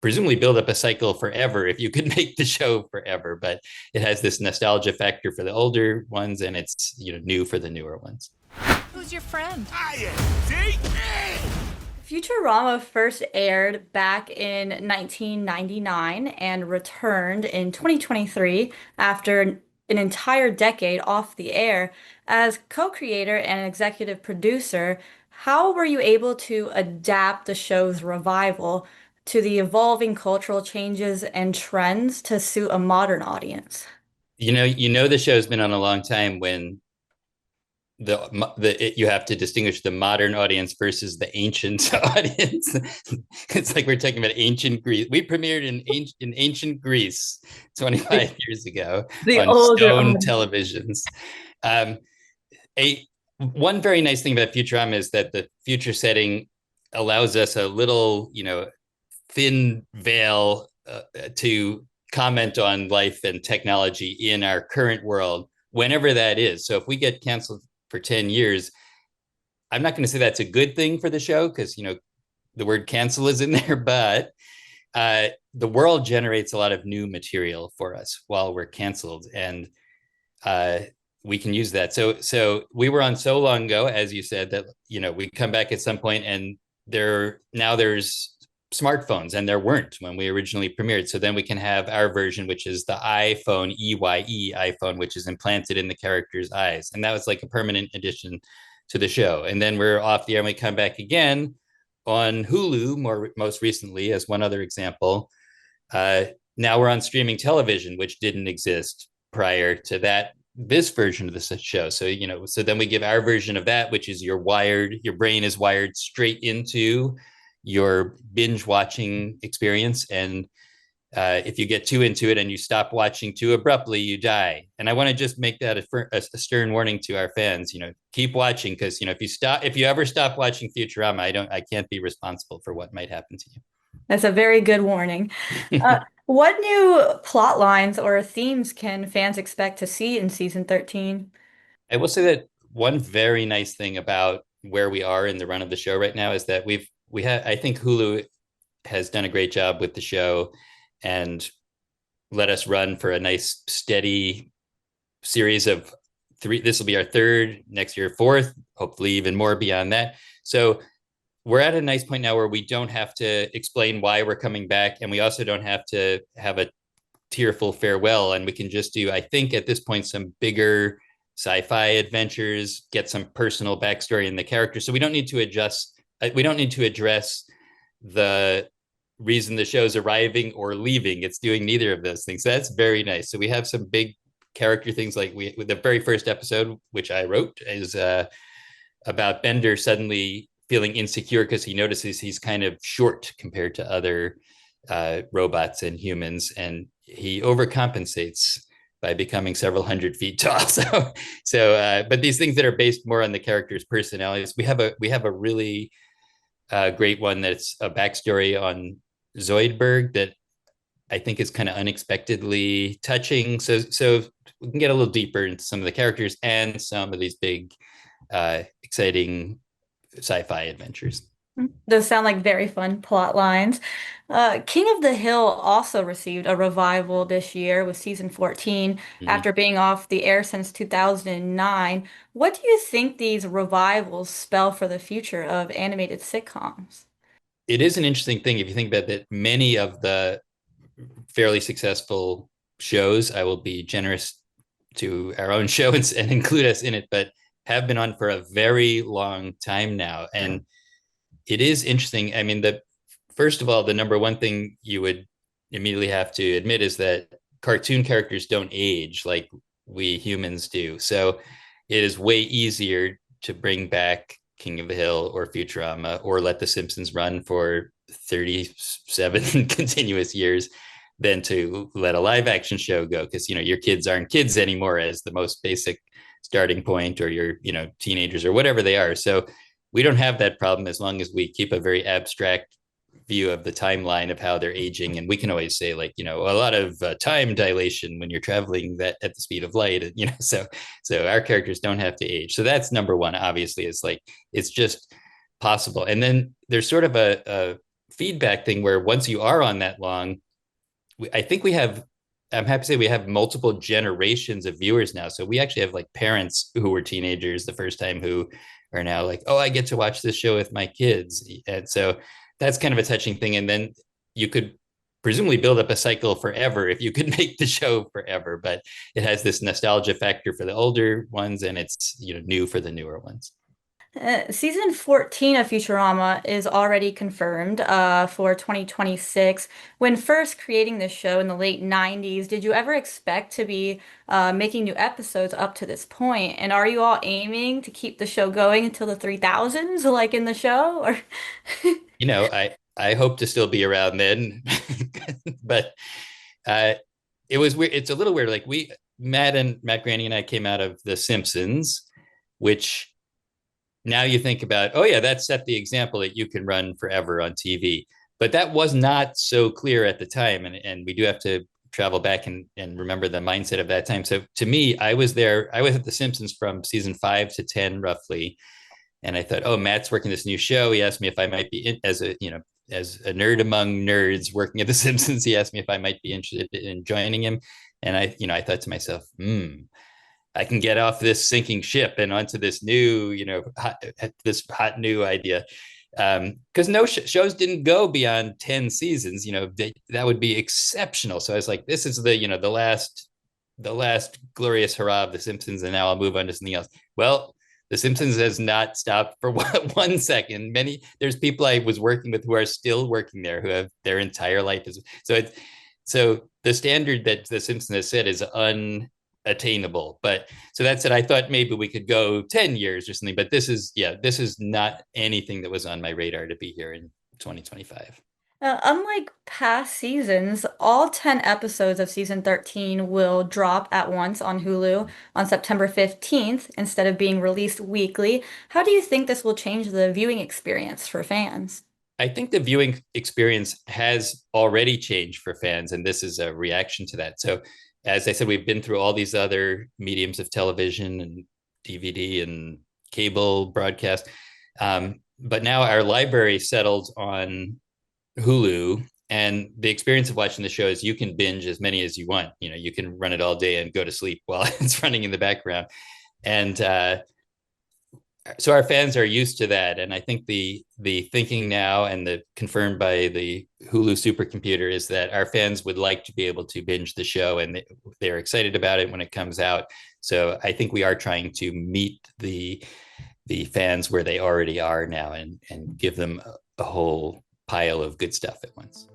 presumably build up a cycle forever if you could make the show forever. But it has this nostalgia factor for the older ones, and it's new for the newer ones. Who's your friend? I am. See? Futurama first aired back in 1999 and returned in 2023 after an entire decade off the air. As co-creator and executive producer, how were you able to adapt the show's revival to the evolving cultural changes and trends to suit a modern audience? The show's been on a long time when you have to distinguish the modern audience versus the ancient audience. It's like we're talking about ancient Greece. We premiered in ancient Greece 25 years ago The on older stone audience. televisions. Um, a One very nice thing about Futurama is that the future setting allows us a little, thin veil to comment on life and technology in our current world, whenever that is. So if we get canceled for 10 years, I'm not going to say that's a good thing for the show because, the word cancel is in there, but the world generates a lot of new material for us while we're canceled. And we can use that. So we were on so long ago, as you said, that, we come back at some point and there's smartphones, and there weren't when we originally premiered. So then we can have our version, which is the iPhone, EYE iPhone, which is implanted in the character's eyes. And that was like a permanent addition to the show. And then we're off the air and we come back again on Hulu most recently as one other example. Now we're on streaming television, which didn't exist prior to that, this version of the show. So then we give our version of that, which is your brain is wired straight into your binge watching experience. And if you get too into it and you stop watching too abruptly, you die. And I want to just make that a stern warning to our fans. Keep watching, because if you ever stop watching Futurama, I can't be responsible for what might happen to That's a very good warning. What new plot lines or themes can fans expect to see in season 13? I will say that one very nice thing about where we are in the run of the show right now is that I think Hulu has done a great job with the show and let us run for a nice steady series of three. This will be our third, next year fourth, hopefully even more beyond that. So we're at a nice point now where we don't have to explain why we're coming back, and we also don't have to have a tearful farewell, and we can just do, I think at this point, some bigger sci-fi adventures, get some personal backstory in the character. So we don't need to address the reason the show's arriving or leaving. It's doing neither of those things. So that's very nice. So we have some big character things, like the very first episode, which I wrote, is about Bender suddenly feeling insecure because he notices he's kind of short compared to other robots and humans, and he overcompensates by becoming several 100 feet tall. But these things that are based more on the characters' personalities, we have a really great one that's a backstory on Zoidberg that I think is kind of unexpectedly touching. So we can get a little deeper into some of the characters and some of these big, exciting sci-fi adventures. Those sound like very fun plot lines. King of the Hill also received a revival this year with season 14 Mm-hmm. after being off the air since 2009. What do you think these revivals spell for the future of animated sitcoms? It is an interesting thing if you think about that. Many of the fairly successful shows, I will be generous to our own show and include us in it, but have been on for a very long time now. And it is interesting. I mean, first of all, the number one thing you would immediately have to admit is that cartoon characters don't age like we humans do. So it is way easier to bring back King of the Hill or Futurama or let The Simpsons run for 37 continuous years than to let a live action show go, because your kids aren't kids anymore as the most basic starting point, or your teenagers or whatever they are. So we don't have that problem as long as we keep a very abstract view of the timeline of how they're aging. And we can always say, like, a lot of time dilation when you're traveling that at the speed of light, so our characters don't have to age. So that's number one, obviously. It's like, it's just possible. And then there's sort of a feedback thing where once you are on that long, I think we have, I'm happy to say we have multiple generations of viewers now. So we actually have like parents who were teenagers the first time who are now like, oh, I get to watch this show with my kids. And so that's kind of a touching thing. And then you could presumably build up a cycle forever if you could make the show forever, but it has this nostalgia factor for the older ones and it's, new for the newer ones. Season 14 of Futurama is already confirmed for 2026. When first creating this show in the late 90s, did you ever expect to be making new episodes up to this point? And are you all aiming to keep the show going until the 3000s, like in the show? Or I hope to still be around then, but uh, it was weird. It's a little weird. Like Matt Granny and I came out of The Simpsons, which now you think about, oh yeah, that set the example that you can run forever on TV. But that was not so clear at the time. And we do have to travel back and remember the mindset of that time. So to me, I was at The Simpsons from season 5 to 10, roughly. And I thought, oh, Matt's working this new show. He asked me if I might be as a nerd among nerds working at The Simpsons. He asked me if I might be interested in joining him. And I thought to myself, I can get off this sinking ship and onto this new, this hot new idea. Because no shows didn't go beyond 10 seasons, that would be exceptional. So I was like, this is the last glorious hurrah of The Simpsons, and now I'll move on to something else. Well, The Simpsons has not stopped for 1 second. There's people I was working with who are still working there, who have their entire life. So the standard that The Simpsons has set is unattainable. But so that said, I thought maybe we could go 10 years or something. But this is not anything that was on my radar to be here in 2025. Unlike past seasons, all 10 episodes of season 13 will drop at once on Hulu on September 15th instead of being released weekly. How do you think this will change the viewing experience for fans? I think the viewing experience has already changed for fans, and this is a reaction to that. So, as I said, we've been through all these other mediums of television and DVD and cable broadcast. But now our library settled on Hulu, and the experience of watching the show is you can binge as many as you want. You can run it all day and go to sleep while it's running in the background. And so our fans are used to that, and I think the thinking now and the confirmed by the Hulu supercomputer is that our fans would like to be able to binge the show, and they're excited about it when it comes out. So I think we are trying to meet the fans where they already are now, and give them a whole pile of good stuff at once.